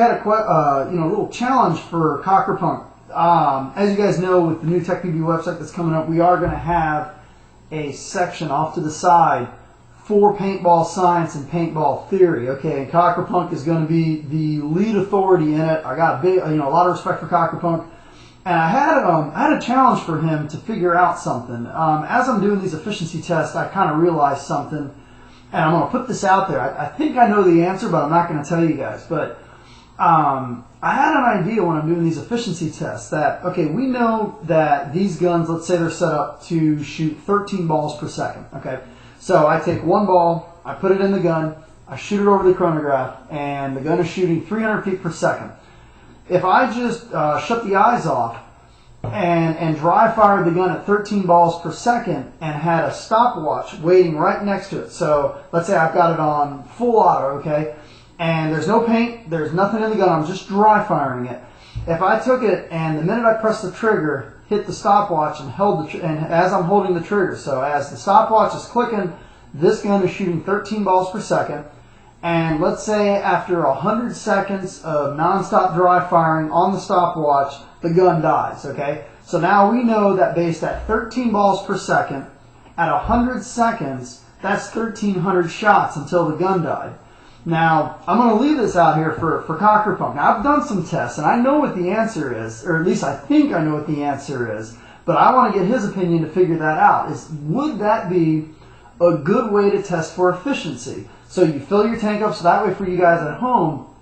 actually had a little challenge for Cocker Punk. As you guys know, with the new TechPB website that's coming up, we are going to have a section off to the side for paintball science and paintball theory. Okay, and Cocker Punk is going to be the lead authority in it. I got a lot of respect for Cocker Punk, and I had a challenge for him to figure out something. As I'm doing these efficiency tests, I kind of realized something, and I'm going to put this out there. I think I know the answer, but I'm not going to tell you guys. But I had an idea when I'm doing these efficiency tests that, okay, we know that these guns, let's say they're set up to shoot 13 balls per second, okay? So I take one ball, I put it in the gun, I shoot it over the chronograph, and the gun is shooting 300 feet per second. If I just shut the eyes off and dry fired the gun at 13 balls per second and had a stopwatch waiting right next to it, so let's say I've got it on full auto, okay, and there's no paint, there's nothing in the gun, I'm just dry firing it. If I took it and the minute I pressed the trigger, hit the stopwatch and held and as I'm holding the trigger, so as the stopwatch is clicking, this gun is shooting 13 balls per second, and let's say after 100 seconds of non-stop dry firing on the stopwatch, the gun dies, okay? So now we know that based at 13 balls per second, at 100 seconds, that's 1,300 shots until the gun died. Now, I'm going to leave this out here for Cocker Punk. Now, I've done some tests, and I know what the answer is, or at least I think I know what the answer is, but I want to get his opinion to figure that out. Would that be a good way to test for efficiency? So you fill your tank up, so that way for you guys at home,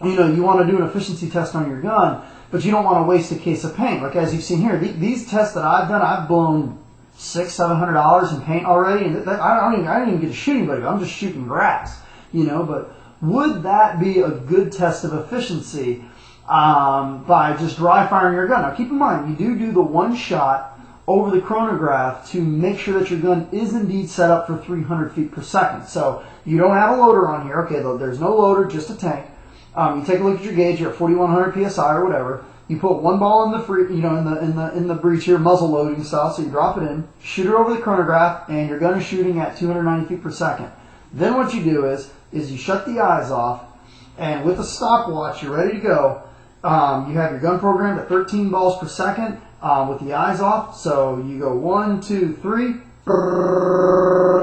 you want to do an efficiency test on your gun, but you don't want to waste a case of paint. Like as you've seen here, these tests that I've done, I've blown $600-700 in paint already, and I don't even get to shoot anybody, but I'm just shooting grass. But would that be a good test of efficiency by just dry firing your gun? Now keep in mind, you do the one shot over the chronograph to make sure that your gun is indeed set up for 300 feet per second. So you don't have a loader on here. Okay, there's no loader, just a tank. You take a look at your gauge, you're at 4,100 psi or whatever. You put one ball in the in the breech here, muzzle loading style. So you drop it in, shoot it over the chronograph, and your gun is shooting at 290 feet per second. Then what you do is you shut the eyes off, and with a stopwatch, you're ready to go. You have your gun programmed at 13 balls per second with the eyes off. So you go 1, 2, 3,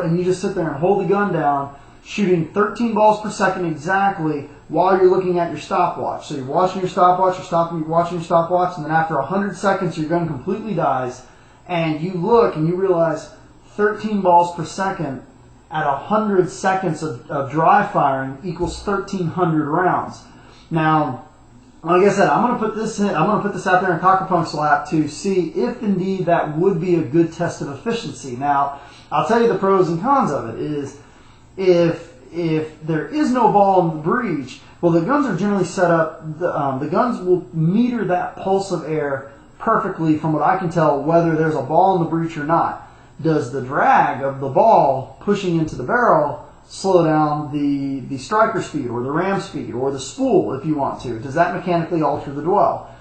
and you just sit there and hold the gun down, shooting 13 balls per second exactly while you're looking at your stopwatch. So you're watching your stopwatch, you're watching your stopwatch, and then after 100 seconds, your gun completely dies, and you look and you realize 13 balls per second at 100 seconds of dry firing equals 1,300 rounds. Now, like I said, I'm going to put this out there in Cocker Punk's lap to see if indeed that would be a good test of efficiency. Now, I'll tell you the pros and cons of it is if there is no ball in the breech, well, the guns are generally set up. The guns will meter that pulse of air perfectly, from what I can tell, whether there's a ball in the breech or not. Does the drag of the ball pushing into the barrel slow down the striker speed or the ram speed or the spool if you want to? Does that mechanically alter the dwell?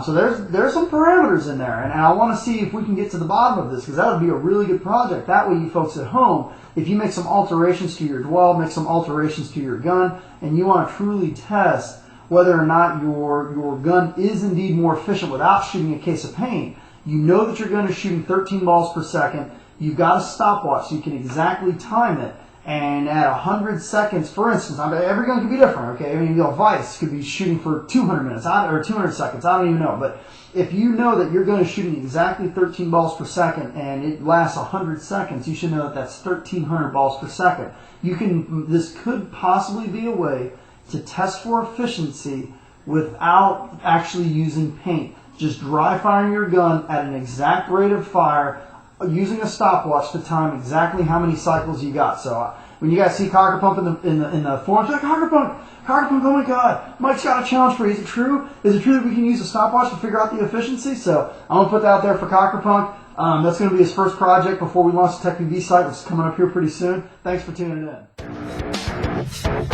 So there's some parameters in there, and I want to see if we can get to the bottom of this, because that would be a really good project. That way you folks at home, if you make some alterations to your dwell, make some alterations to your gun, and you want to truly test whether or not your gun is indeed more efficient without shooting a case of paint, you know that your gun is shooting 13 balls per second. You've got a stopwatch so you can exactly time it. And at 100 seconds, for instance, every gun could be different, okay? I mean, Vice could be shooting for 200 minutes or 200 seconds. I don't even know. But if you know that your gun is shooting exactly 13 balls per second and it lasts 100 seconds, you should know that that's 1,300 balls per second. This could possibly be a way to test for efficiency without actually using paint. Just dry firing your gun at an exact rate of fire, using a stopwatch to time exactly how many cycles you got. So when you guys see Cocker Punk in the forums, like, Cocker Punk, oh my God, Mike's got a challenge for you. Is it true? Is it true that we can use a stopwatch to figure out the efficiency? So I'm going to put that out there for Cocker Punk. That's going to be his first project before we launch the TechPB's site, which is coming up here pretty soon. Thanks for tuning in.